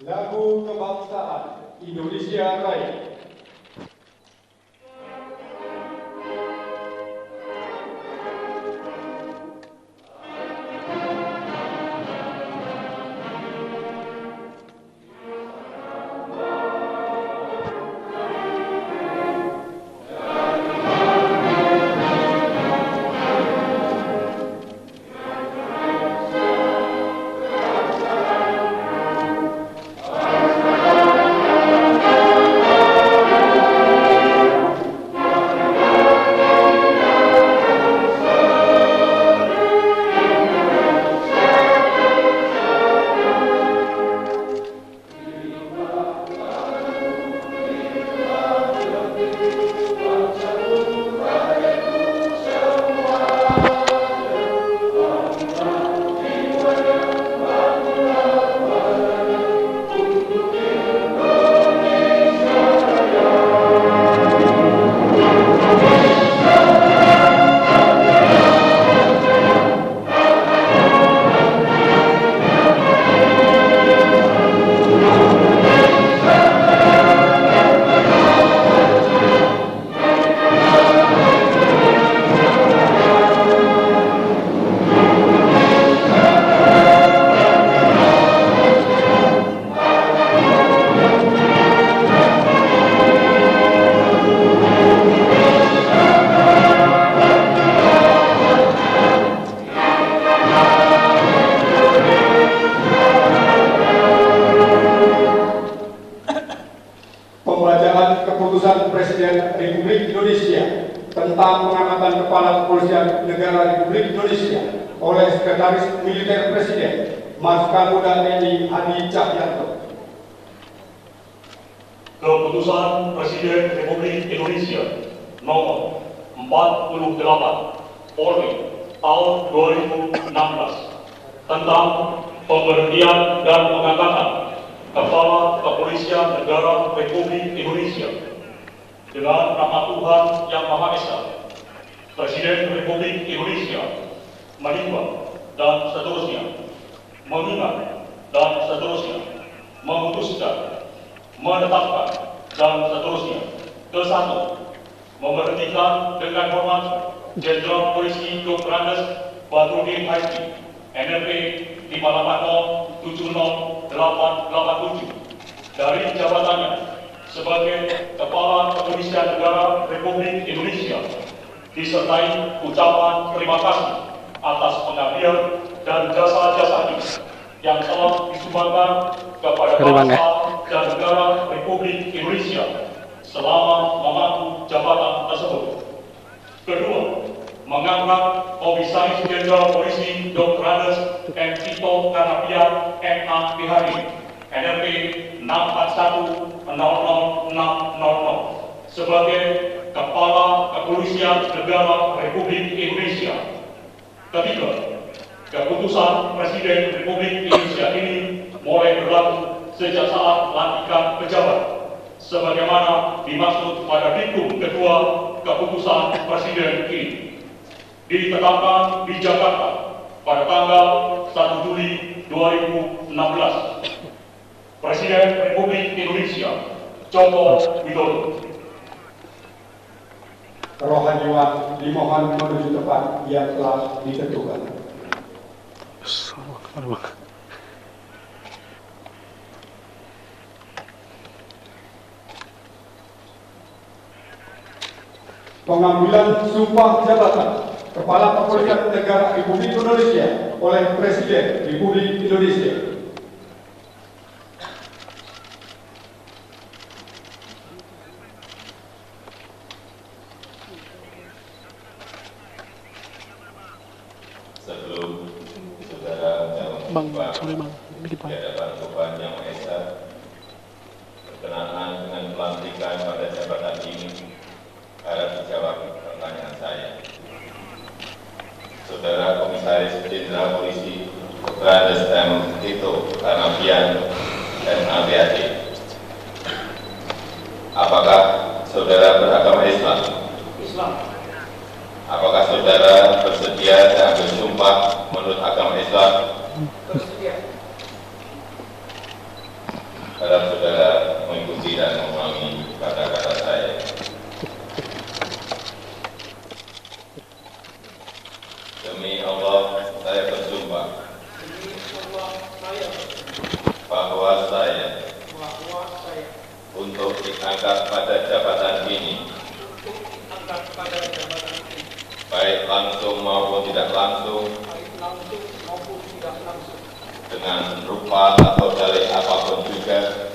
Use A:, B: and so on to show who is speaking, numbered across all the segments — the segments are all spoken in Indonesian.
A: Lagu Kebangsaan Indonesia Raya. Pembacaan Keputusan Presiden Republik Indonesia tentang pengangkatan Kepala Kepolisian Negara Republik Indonesia oleh Sekretaris Militer Presiden Marsikal TNI Hadi Cahyanto.
B: Keputusan Presiden Republik Indonesia nomor 48 Polri tahun 2016 tentang pemberhentian dan pengangkatan Kepala Kepolisian Negara Republik Indonesia dengan nama Tuhan Yang Maha Esa, Presiden Republik Indonesia menimbang dan seterusnya, mengingat dan seterusnya, memutuskan, menetapkan dan seterusnya. Ke-1, memberhentikan dengan hormat Jenderal Polisi Dr. Badrudin Haiti, NRP 5807087 dari jabatannya sebagai Kepala Kepolisian Negara Republik Indonesia, disertai ucapan terima kasih atas pengabdian dan jasa-jasanya yang telah disumbangkan kepada bangsa dan negara Republik Indonesia selama memangku jabatan tersebut. Kedua, mengangkat Komisaris Jenderal Polisi Dr. M. Tito Karnavian MA PhD, NRP 64100600 sebagai Kepala Kepolisian Negara Republik Indonesia. Ketiga, keputusan Presiden Republik Indonesia ini mulai berlaku sejak saat pelantikan pejabat, sebagaimana dimaksud pada diktum kedua keputusan Presiden ini. Ditetapkan di Jakarta pada tanggal 1 Juli 2016. Presiden Republik Indonesia Joko Widodo.
A: Kerohanian dimohon menuju tempat yang telah ditentukan. Pengambilan sumpah jabatan Kepala Kepolisian Negara Republik Indonesia oleh Presiden Republik Indonesia.
C: Sebelum saudara mengucapkan di hadapan Tuhan Yang Maha Esa berkenaan dengan pelantikan pada jabatan ini, harap dijawab pertanyaan saya. Saudara Komisaris Jenderal Polisi Dr. M. Tito Karnavian MA PhD, apakah saudara beragama Islam?
B: Islam.
C: Apakah saudara bersedia mengambil sumpah menurut agama Islam?
B: Bersedia.
C: Harap saudara mengikuti dan memahami kata-kata saya. Demi Allah, saya bersumpah bahwa saya untuk diangkat pada jabatan ini, baik langsung maupun tidak langsung, dengan rupa atau dalih apapun juga,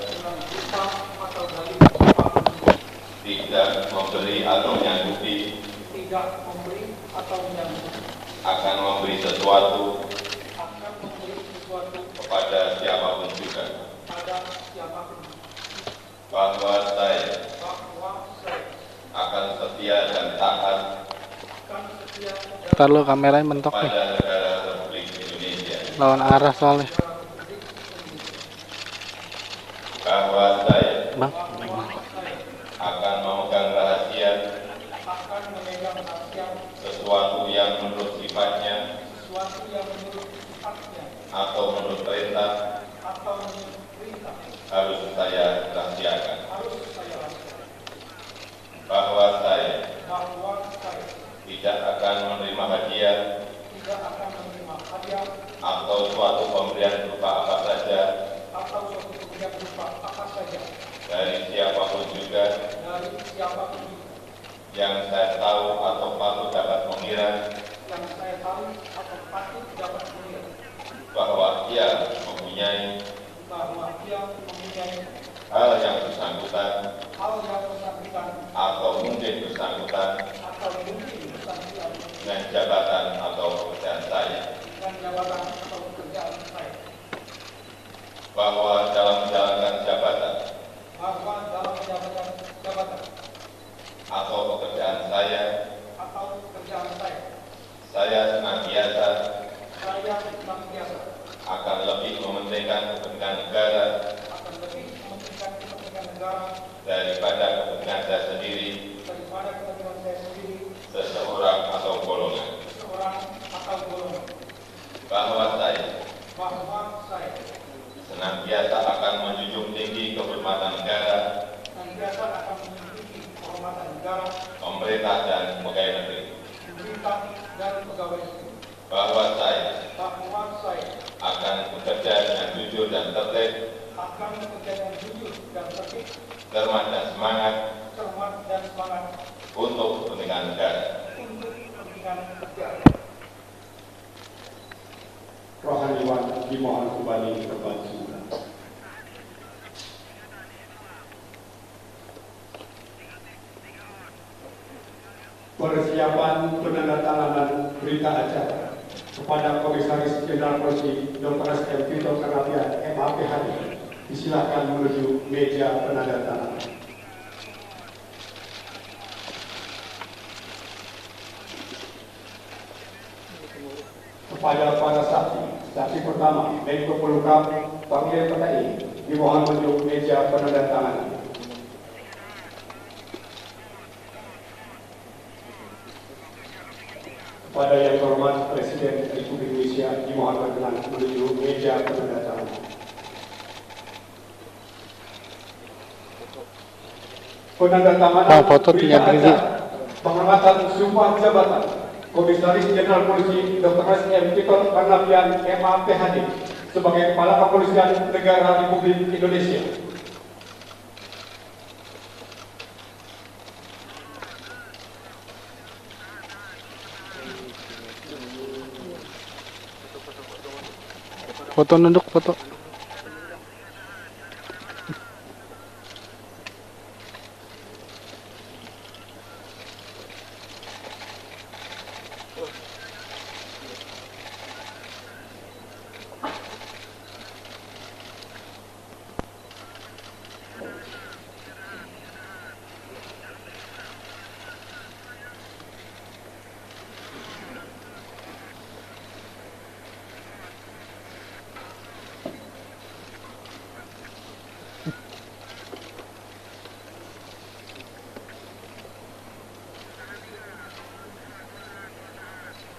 C: tidak memberi atau menyanggupi, akan memberi sesuatu kepada siapapun juga, bahwa saya akan setia dan taat
D: Taruh kameranya mentok nih,
C: pada negara Republik Indonesia,
D: lawan arah soalnya.
C: bahwa saya
D: Bang,
C: akan memegang rahasia sesuatu yang menurut sifatnya atau menurut perintah harus saya rahasiakan, bahwa saya tidak akan menerima hadiah atau suatu pemberian berupa apa saja dari siapapun juga yang saya tahu atau patut dapat mengira bahwa ia mempunyai hal yang bersangkutan atau mungkin bersangkutan dengan jabatan atau pekerjaan saya, bahwa dalam menjalankan jabatan atau pekerjaan saya senantiasa akan lebih mementingkan kepentingan negara daripada kepentingan saya sendiri, seseorang atau golongan, bahwa saya senantiasa akan menjunjung tinggi kehormatan negara, pemerintah dan pegawai negeri, bahwa saya akan bekerja dengan jujur dan tertib, cermat dan semangat untuk kepentingan negara.
A: Rohaniwan dimohon kembali ke tempat semula. Persiapan penandatanganan berita acara kepada Komisaris Jenderal Polisi Dr. S.M. Tito Karnavian MAPHD disilakan menuju meja penandatanganan. Kepada para saksi pertama, Menko Polhukam, Panglima TNI, dimohon menuju meja penandatanganan. Kepada yang terhormat Presiden Republik Indonesia, dimohon berkenan menuju meja penandatanganan. Penandatanganan
D: foto
A: berita
D: tinggal
A: acara penghormatan sumpah jabatan Komisaris Jenderal Polisi Dr. S.M. Tito Karnavian MAPHD sebagai Kepala Kepolisian Negara Republik Indonesia.
D: foto nunduk, foto.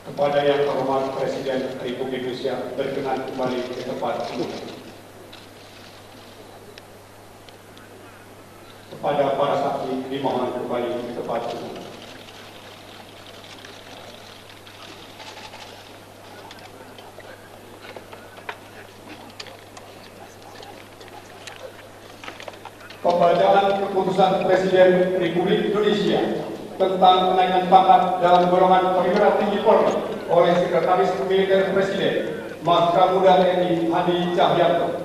A: Kepada yang terhormat Presiden Republik Indonesia berkenan kembali ke tempat semula. pada para saksi dimohon kembali ke tempat duduk. Pembacaan keputusan Presiden Republik Indonesia tentang kenaikan pangkat dalam golongan perwira tinggi Polri oleh Sekretaris Militer Presiden Marskamuda TNI Hadi Cahyanto.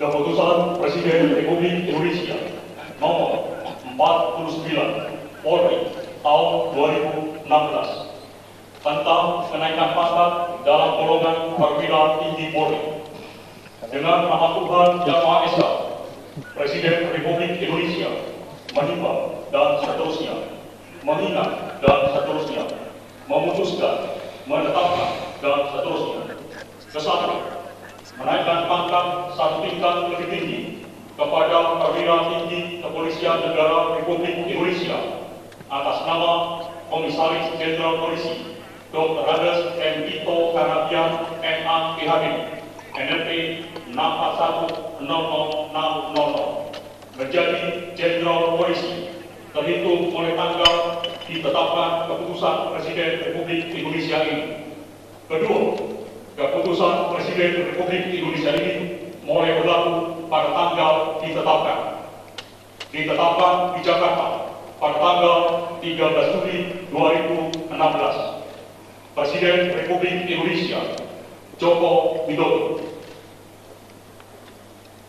B: Keputusan Presiden Republik Indonesia nomor 49 Polri tahun 2016 tentang kenaikan pangkat dalam golongan perwira tinggi Polri. Dengan nama Tuhan Yang Maha Esa, Presiden Republik Indonesia menimbang dan seterusnya, mengingat dan seterusnya, memutuskan, menetapkan dan seterusnya. Kesatu, menaikkan pangkat satu tingkat lebih tinggi kepada perwira tinggi Kepolisian Negara Republik Indonesia atas nama Komisaris Jenderal Polisi Dr. Andes M. Tito Karnavian MA PhD NRP 64100 menjadi Jenderal Polisi terhitung oleh tanggal ditetapkan keputusan Presiden Republik Indonesia ini. Kedua, keputusan Presiden Republik Indonesia ini mulai berlaku pada tanggal ditetapkan di Jakarta pada tanggal 13 Juli 2016. Presiden Republik Indonesia Joko Widodo.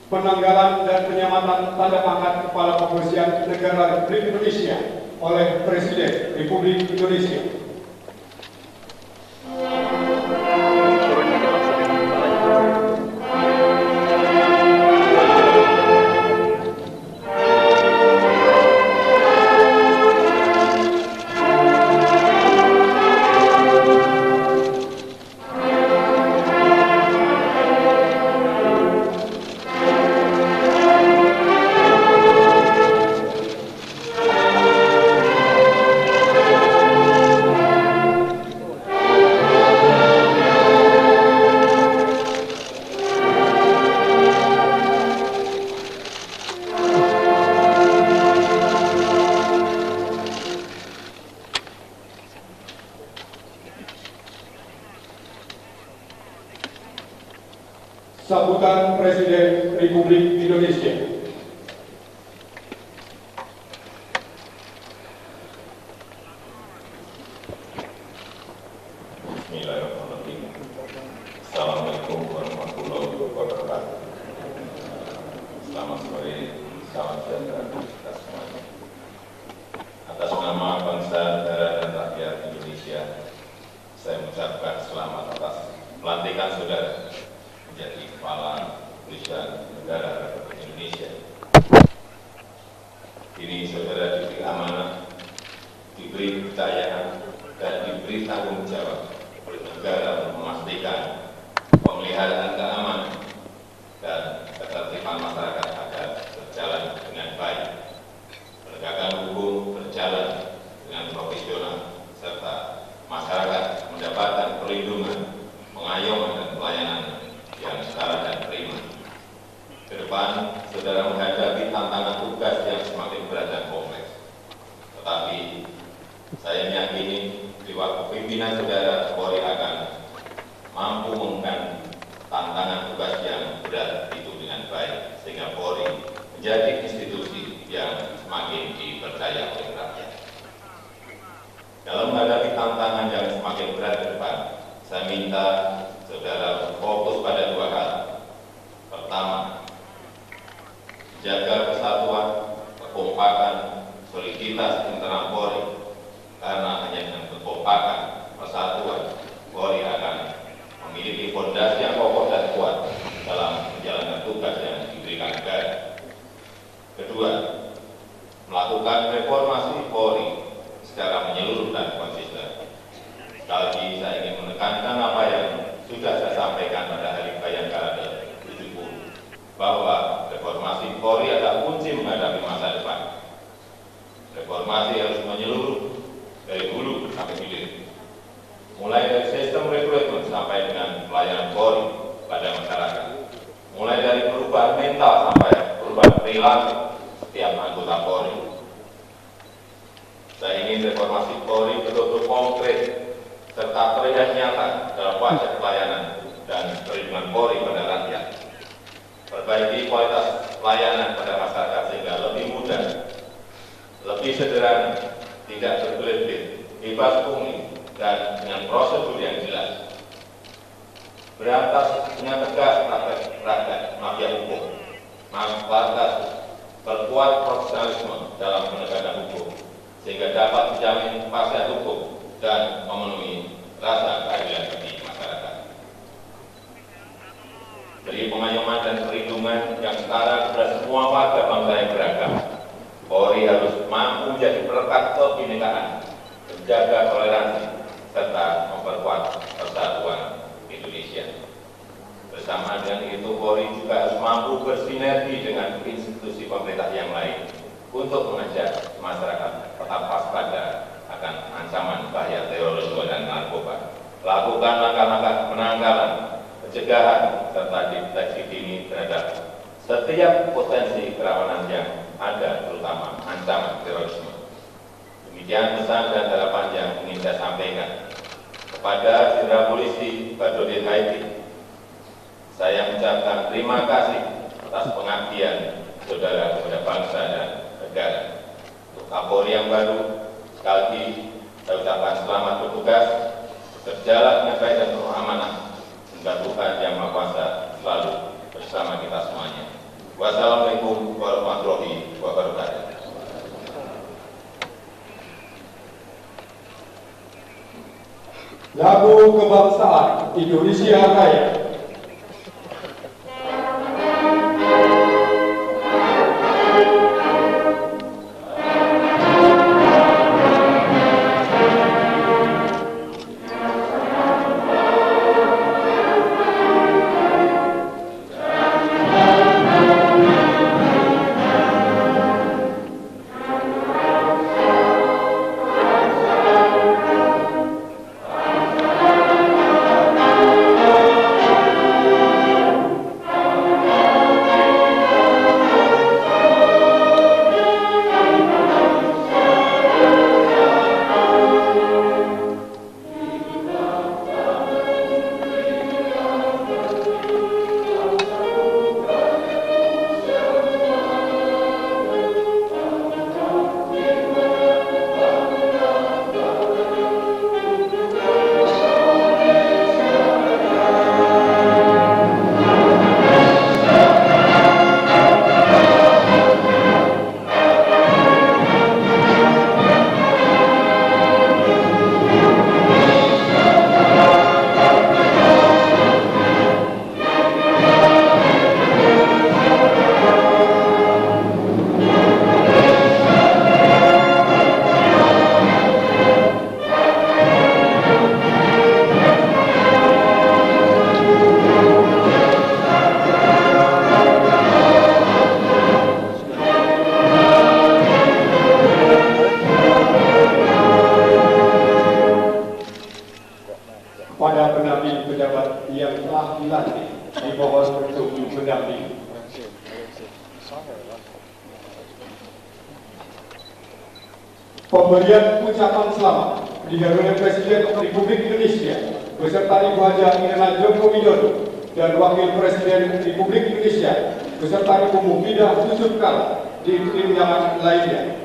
A: Penanggalan dan penyamatan tanda pangkat Kepala Kepolisian Negara Republik Indonesia oleh Presiden Republik Indonesia. Sambutan Presiden Republik Indonesia.
C: Bismillahirrahmanirrahim. Assalamualaikum warahmatullahi wabarakatuh. Selamat sore, salam sejahtera kita semuanya. Atas nama bangsa, negara, dan rakyat Indonesia, saya mengucapkan selamat atas pelantikan saudara menjadi Kepala Kepolisian Negara Republik Indonesia. Ini saudara diberi amanah, diberi kepercayaan, dan diberi tanggung jawab oleh negara untuk memastikan pemeliharaan keamanan dan ketertiban masyarakat agar berjalan dengan baik, penegakan hukum berjalan dengan profesional, serta masyarakat mendapatkan perlindungan, pengayuman, dan pelayanan yang setara dan prima. Ke depan, saudara menghadapi tantangan tugas yang semakin berat dan kompleks. Tetapi, saya meyakini di waktu pimpinan saudara Polri akan mampu mengembangkan tantangan tugas yang berat itu dengan baik, sehingga Polri menjadi institusi yang semakin dipercaya oleh rakyat. Dalam menghadapi tantangan yang semakin berat ke depan, saya minta saudara fokus pada dua hal. Pertama, jaga persatuan, kekompakan, soliditas internal Polri, karena hanya dengan kekompakan, persatuan, Polri akan memiliki fondasi yang kokoh dan kuat dalam menjalankan tugas yang diberikan negara. Kedua, melakukan reformasi Polri secara menyeluruh dan konsisten. Sekali lagi saya ingin menekankan apa yang sudah saya sampaikan pada Hari Bayangkara ke-70, bahwa reformasi Polri adalah kunci menghadapi masa depan. Reformasi harus menyeluruh dari hulu sampai hilir, mulai dari sistem rekrutmen sampai dengan pelayanan Polri pada masyarakat, mulai dari perubahan mental sampai perubahan reformasi Polri betul-betul konkret serta terlihat nyata dalam wajah pelayanan dan perlindungan Polri pada rakyat. Perbaiki kualitas pelayanan pada masyarakat sehingga lebih mudah, lebih sederhana, tidak berbelit-belit, bebas pungli, dan dengan prosedur yang jelas. Berantas dengan tegas praktek mafia hukum. Lantas perkuat profesionalisme dalam penegakan hukum sehingga dapat menjamin kepastian hukum dan memenuhi rasa keadilan bagi masyarakat. Beri pemayoman dan perlindungan yang setara kepada semua warga bangsa yang beragam. Polri harus mampu menjadi perekat kebinekaan, menjaga toleransi, serta memperkuat persatuan Indonesia. Bersama dengan itu, Polri juga harus mampu bersinergi dengan institusi pemerintah yang lain untuk mengajak masyarakat tetap waspada akan ancaman bahaya terorisme dan narkoba. Lakukan langkah-langkah penangkalan, pencegahan, serta deteksi dini terhadap setiap potensi kerawanan yang ada, terutama ancaman terorisme. Demikian pesan dan harapan yang ingin saya sampaikan kepada Jenderal Polisi Badrodin Haiti. Saya mengucapkan terima kasih atas pengabdian saudara kepada bangsa dan negara. Untuk Kapolri yang baru, sekali lagi saya ucapkan selamat bertugas, berjalan dengan baik dan penuh amanah. Semoga Tuhan Yang Maha Kuasa selalu bersama kita semuanya. Wassalamualaikum warahmatullahi wabarakatuh.
A: Lagu Kebangsaan Indonesia Raya. Pada pendamping pejabat yang telah dilantik dimohon untuk mendampingi. Pemberian ucapan selamat dihadiri Presiden Republik Indonesia beserta Ibu Haji Inana Joko Widodo dan Wakil Presiden Republik Indonesia beserta Ibu Mufidah Yusuf Kala di tunjangan lainnya.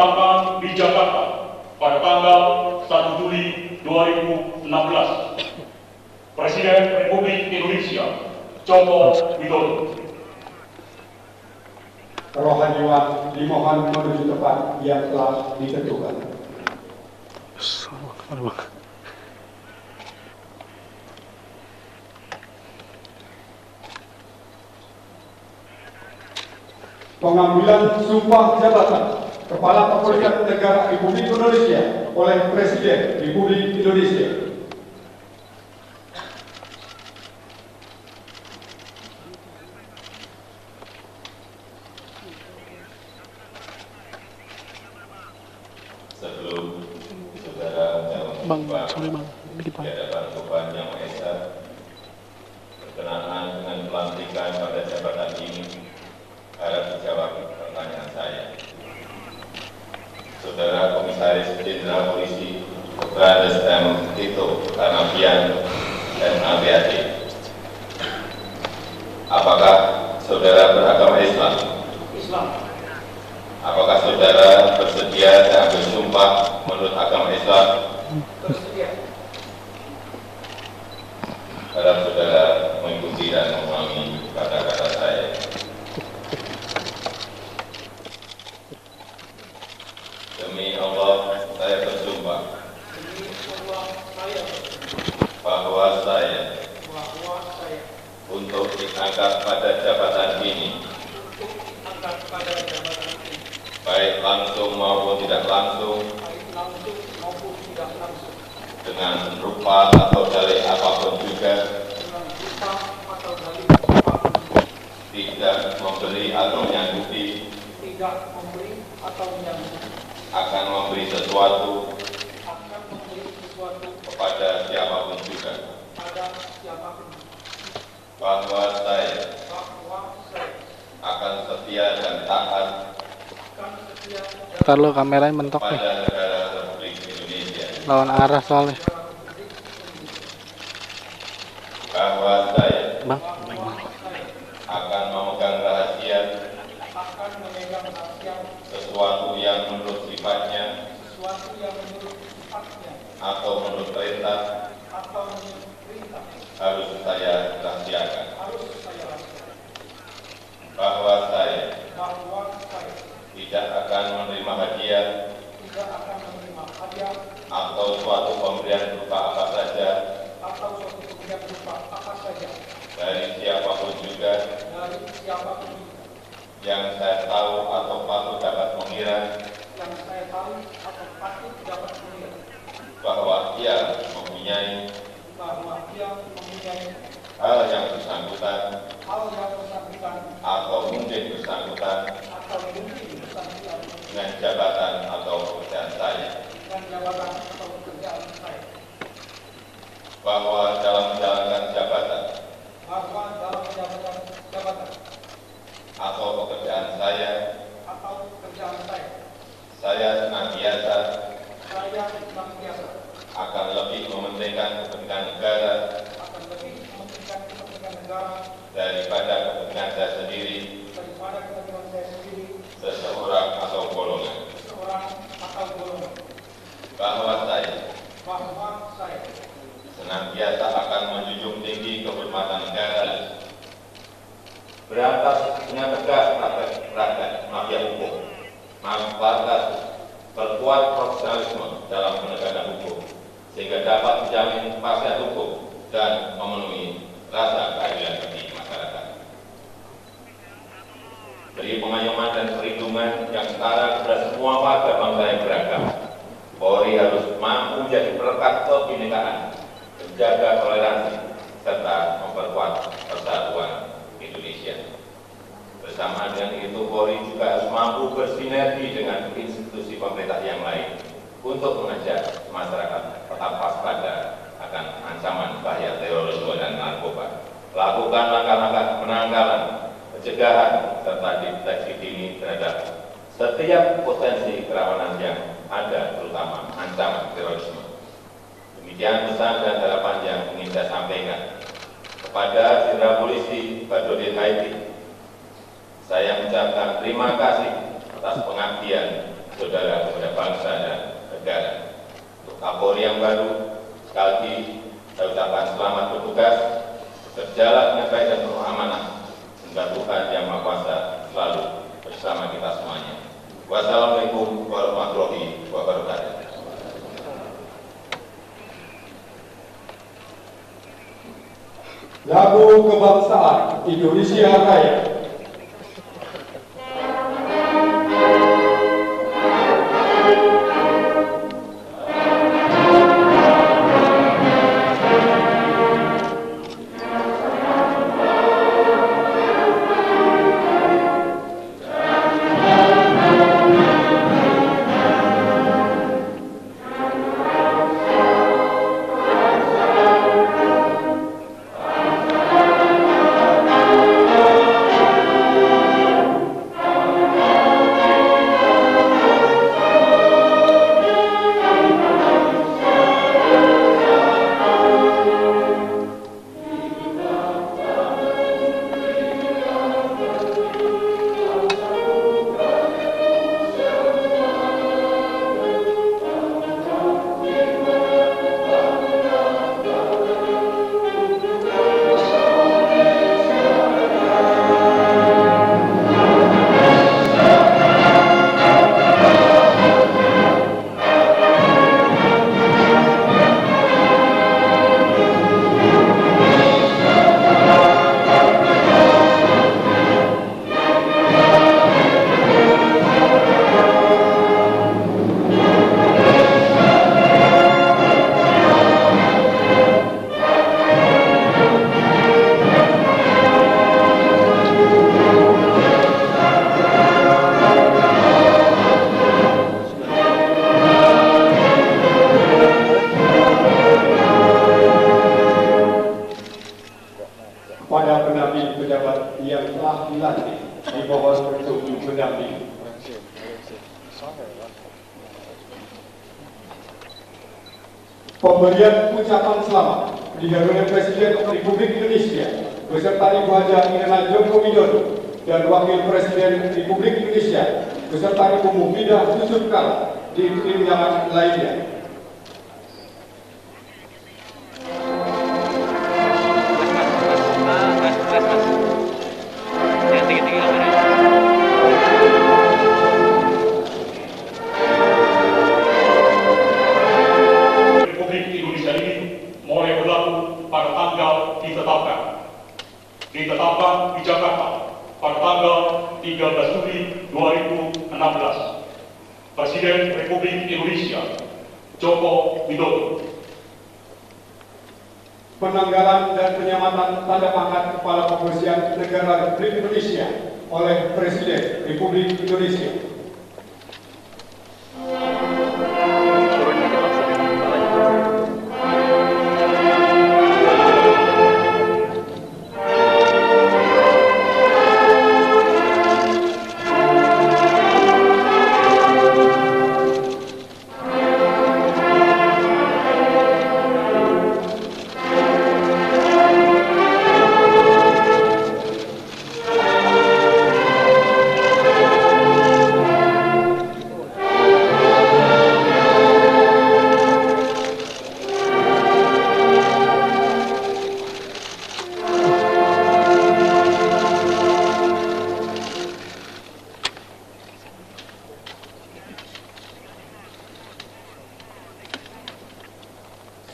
B: dilaksanakan di Jakarta pada tanggal 1 Juli 2016. Presiden Republik Indonesia Joko Widodo.
A: Kerohanian dimohon menuju tempat yang telah ditentukan. Pengambilan sumpah jabatan Kepala Kepolisian Negara Republik Indonesia oleh Presiden Republik Indonesia.
C: Sebelum saudara
D: Bang,
C: menjawab
D: sorry bang, dikit
C: di
D: bang.
C: hadapan Tuhan Yang Maha Esa, berkenaan dengan pelantikan pada jabatan ini, harap dijawab pertanyaan saya. Saudara Komisaris Jenderal Polisi Kombes M. Tito Karnavian MABAD, apakah saudara beragama Islam?
B: Islam.
C: Apakah saudara bersedia mengambil sumpah menurut agama Islam?
B: Bersedia.
C: Harap saudara mengikuti dan memahami kata-kata saya. Demi Allah, saya bersumpah bahwa saya untuk diangkat pada jabatan ini, baik langsung maupun tidak langsung, dengan rupa atau dalih apapun juga, tidak memberi atau menyanggupi, akan memberi sesuatu kepada siapapun juga, bahwa saya akan setia dan taat
D: Ntar lo kameranya mentok nih,
C: pada negara Republik Indonesia,
D: lawan arah soalnya.
C: bahwa saya
D: Bang,
C: akan memegang rahasia sesuatu yang menurut sifatnya atau menurut perintah harus saya rahasiakan, bahwa saya tidak akan menerima hadiah atau suatu pemberian berupa apa saja dari siapapun juga yang saya tahu atau patut dapat mengira bahwa ia mempunyai hal yang bersangkutan atau mungkin bersangkutan dengan jabatan atau pekerjaan saya, bahwa dalam menjalankan jabatan atau pekerjaan saya senantiasa akan lebih mementingkan kepentingan negara daripada kepentingan saya sendiri, seseorang atau golongan, bahwa saya senantiasa akan menjunjung tinggi kehormatan negara, berantas dengan tegak praktek mafia hukum, manfaat perkuat profesionalisme dalam penegakan hukum, sehingga dapat menjamin kepastian hukum dan memenuhi rasa keadilan bagi masyarakat. Beri pengayoman dan perlindungan yang setara kepada semua warga bangsa yang beragam. Polri harus mampu menjadi perekat kebinekaan, menjaga toleransi, serta memperkuat persatuan Indonesia. Bersama dengan itu, Polri juga harus mampu bersinergi dengan institusi pemerintah yang lain untuk mengajak masyarakat tetap waspada akan ancaman bahaya terorisme dan narkoba. Lakukan langkah-langkah penangkalan, pencegahan, serta deteksi dini terhadap setiap potensi kerawanan yang ada, terutama ancaman terorisme. Demikian pesan dan harapan yang ingin saya sampaikan kepada Jenderal Polisi Badrodin Haiti. Saya mengucapkan terima kasih atas pengabdian saudara kepada bangsa dan negara. Untuk Kapolri yang baru, sekali lagi saya ucapkan selamat bertugas, berjalan dengan baik dan penuh amanah. Semoga Tuhan Yang Maha Kuasa selalu bersama kita semuanya. Wassalamualaikum warahmatullahi wabarakatuh.
A: Lagu Kebangsaan Indonesia Raya. Pada pendamping pejabat yang telah dilantik di bawah untuk mendampingi. Pemberian ucapan selamat dihadiri Presiden Republik Indonesia beserta Ibu Haji Ina Joko Widodo dan Wakil Presiden Republik Indonesia beserta Ibu Mufidah Yusuf Kala di tunjangan lainnya.
B: Ditetapkan di Jakarta pada tanggal 13 Juli 2016. Presiden Republik Indonesia Joko Widodo.
A: Penanggalan dan penyamatan tanda pangkat Kepala Kepolisian Negara Republik Indonesia oleh Presiden Republik Indonesia.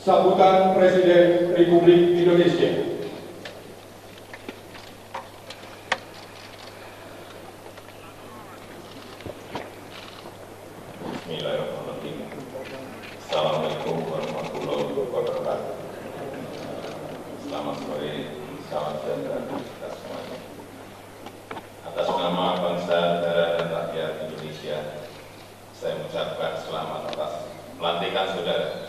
A: Sambutan Presiden Republik Indonesia.
C: Bismillahirrahmanirrahim. Assalamualaikum warahmatullahi wabarakatuh. Selamat sore, salam sejahtera kita semuanya. Atas nama bangsa, negara, dan rakyat Indonesia, saya mengucapkan selamat atas pelantikan saudara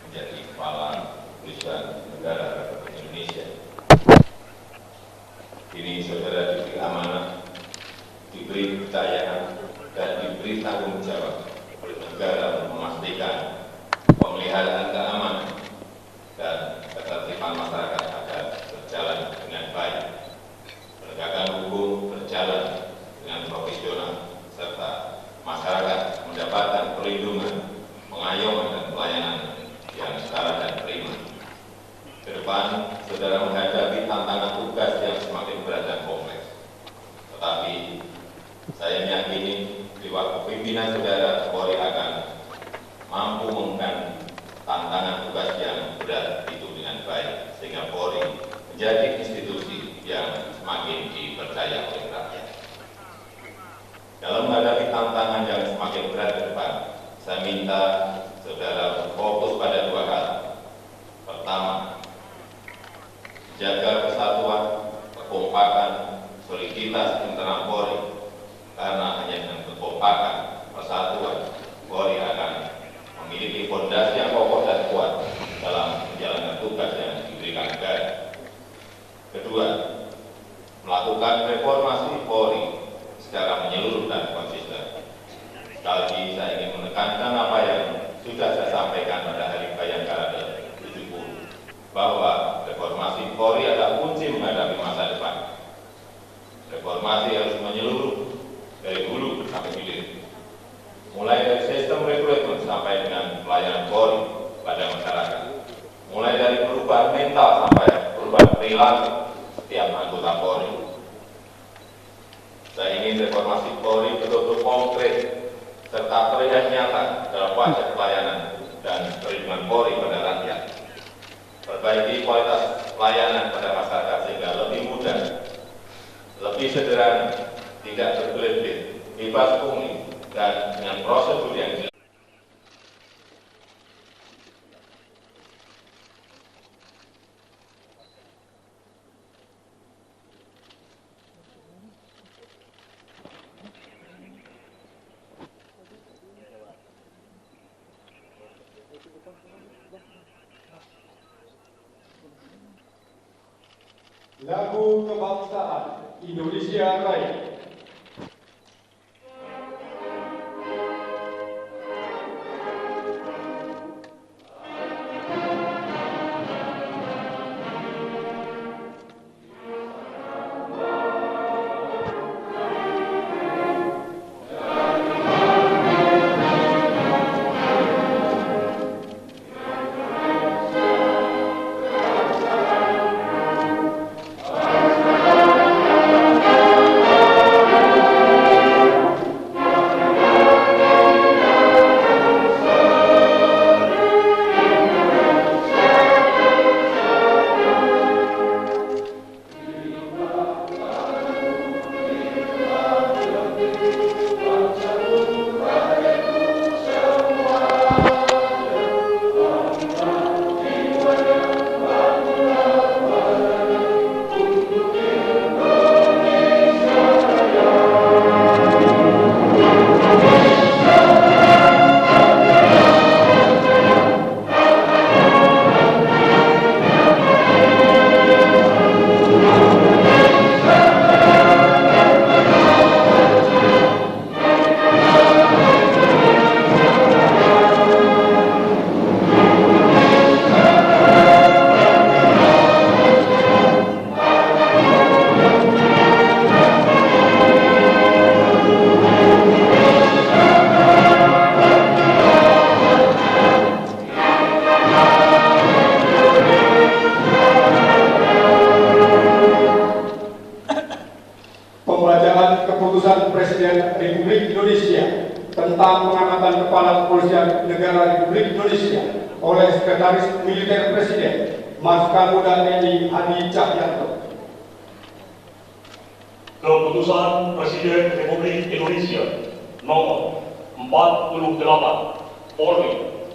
C: menjadi Kepala Kepolisian Negara Republik Indonesia. Ini saudara diberi amanah, diberi kepercayaan, dan diberi tanggung jawab oleh negara untuk memastikan pemeliharaan keamanan dan ketertiban masyarakat agar berjalan dengan baik, penegakan hukum berjalan dengan profesional, serta masyarakat perlindungan, pengayuman, dan pelayanan yang setara dan prima. Ke depan, saudara menghadapi tantangan tugas yang semakin berat dan kompleks. Tetapi, saya meyakini di waktu pimpinan saudara, Polri akan mampu mengembangkan tantangan tugas yang berat itu dengan baik, sehingga Polri menjadi institusi yang semakin dipercaya oleh rakyat. Dalam menghadapi tantangan yang semakin berat ke depan, saya minta saudara fokus pada dua hal. Pertama, jaga persatuan, kekompakan, soliditas internal Polri, karena hanya dengan kekompakan, persatuan, Polri akan memiliki fondasi yang kokoh dan kuat dalam menjalankan tugas yang diberikan negara. Kedua, melakukan reformasi Polri secara menyeluruh dan konsisten. Sekali lagi saya ingin menekankan apa yang sudah saya sampaikan pada Hari Bayangkara ke-70, bahwa reformasi Polri adalah kunci menghadapi masa depan. Reformasi harus menyeluruh dari hulu sampai hilir, mulai dari sistem rekrutmen sampai dengan pelayanan Polri pada masyarakat, mulai dari perubahan mental sampai perubahan perilaku setiap anggota Polri. Saya ingin reformasi Polri betul-betul konkret serta terlihat nyata dalam wajah pelayanan dan perlindungan Polri pada rakyat. Perbaiki kualitas pelayanan pada masyarakat sehingga lebih mudah, lebih sederhana, tidak berbelit-belit, bebas pungli, dan dengan prosedur yang jelas.
A: Lagu Kebangsaan Indonesia Raya. Pembacaan Keputusan Presiden Republik Indonesia tentang pengangkatan Kepala Kepolisian Negara Republik Indonesia oleh Sekretaris Militer Presiden Marsikal TNI Hadi Cahyanto.
B: Keputusan Presiden Republik Indonesia nomor 48 Polri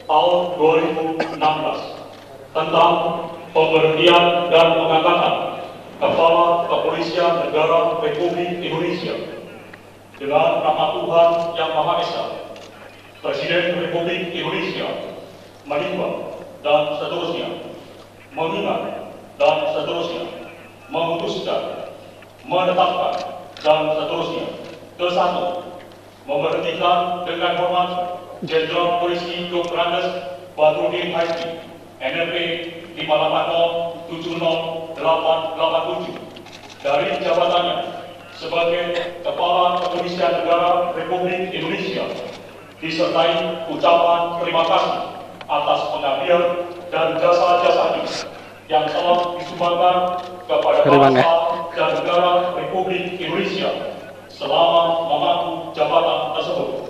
B: tahun 2016 tentang pemberhentian dan pengangkatan Kepala Kepolisian Negara Republik Indonesia dengan nama Tuhan Yang Maha Esa, Presiden Republik Indonesia menimbang dan seterusnya, mengingat dan seterusnya, memutuskan, menetapkan dan seterusnya. Ke-1, memberhentikan dengan hormat Jenderal Polisi Dr. Badrudin Haiti, NRP 5807087 dari jabatannya sebagai Kepala Kepolisian Negara Republik Indonesia disertai ucapan terima kasih atas pengabdian dan jasa-jasanya yang telah disumbangkan kepada bangsa dan negara Republik Indonesia selama memangku jabatan tersebut.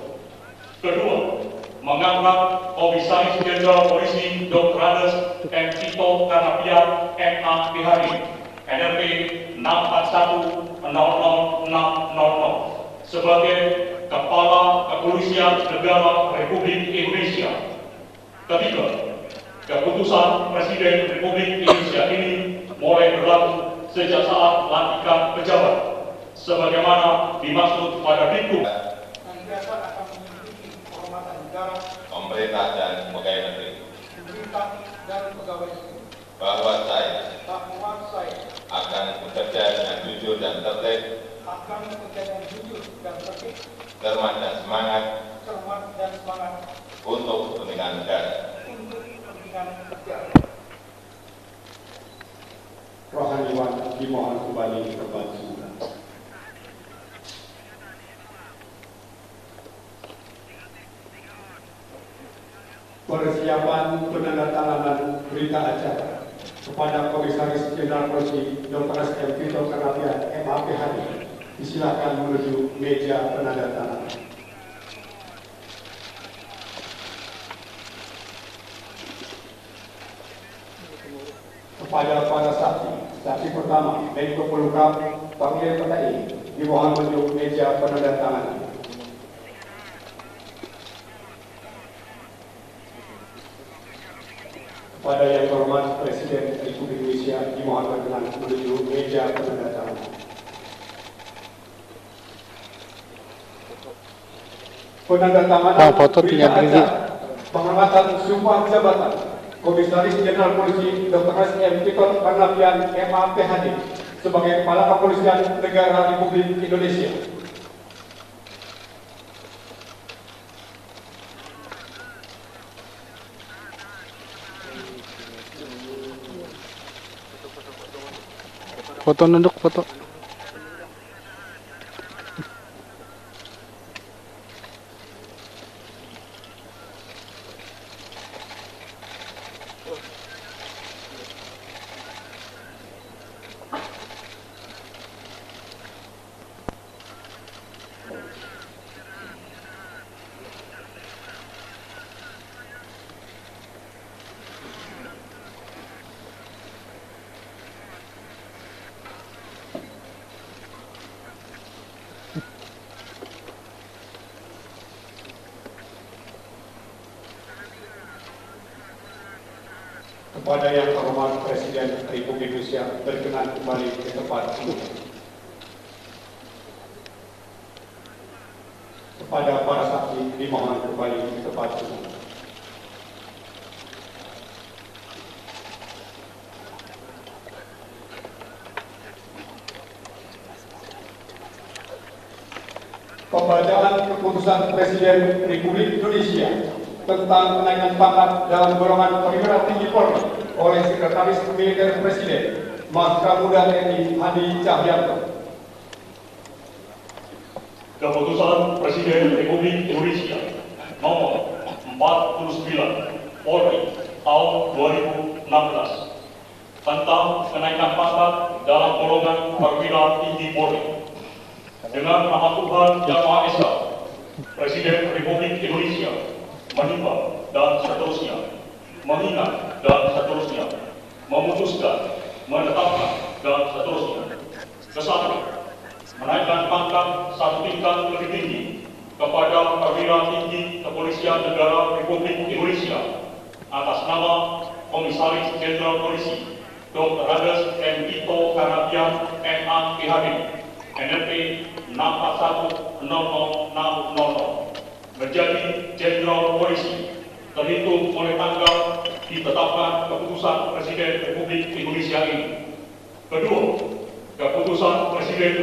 B: Kedua, mengangkat Komisaris Jenderal Polisi Dr. Andes M. Tito Karnavian MA PhD NRP 64100600 sebagai Kepala Kepolisian Negara Republik Indonesia. Ketiga, keputusan Presiden Republik Indonesia ini mulai berlaku sejak saat pelantikan pejabat, sebagaimana dimaksud pada Diktum.
C: Pemerintah dan pegawai negeri. Bahwa saya akan bekerja dengan jujur dan tertib, cermat dan semangat untuk kepentingan negara.
A: Rohaniwan dimohon kembali ke bangku. Persiapan penandatanganan berita acara kepada Komisaris Jenderal Polisi Dr. M. Tito Karnavian MA PhD. Disilakan menuju meja penandatanganan. Kepada para saksi pertama, Menko Polhukam, Panglima TNI, dimohon menuju meja penandatanganan. Kepada yang terhormat Presiden Republik Indonesia, dimohon berkenan menuju meja penandatanganan. Penandatanganan
D: foto
A: berita
D: tinggal
A: acara penghormatan sumpah jabatan Komisaris Jenderal Polisi Dr. M. Tito Karnavian MA PhD sebagai Kepala Kepolisian Negara Republik Indonesia.
D: Foto nunduk, foto.
A: Kepada yang terhormat Presiden Republik Indonesia berkenan kembali ke tempat ini. Kepada para saksi dimohon kembali ke tempat ini. Pembacaan keputusan Presiden Republik Indonesia tentang kenaikan pangkat dalam golongan perwira tinggi Polri oleh Sekretaris Militer Presiden Marskamuda TNI Hadi Cahyanto.
B: Keputusan Presiden Republik Indonesia nomor 49 Polri tahun 2016 tentang kenaikan pangkat dalam golongan perwira tinggi Polri. Dengan nama Tuhan Yang Maha Esa, Presiden Republik Indonesia menimbang dan seterusnya, mengingat dan seterusnya, memutuskan, menetapkan dan seterusnya. Kesatu, menaikkan pangkat satu tingkat lebih tinggi kepada perwira tinggi Kepolisian Negara Republik Indonesia atas nama Komisaris Jenderal Polisi Dr. Andes M. Tito Karnavian MA PhD NRP 64100600 menjadi Jenderal Polisi terhitung oleh tanggal ditetapkan keputusan Presiden Republik Indonesia ini. Kedua, keputusan Presiden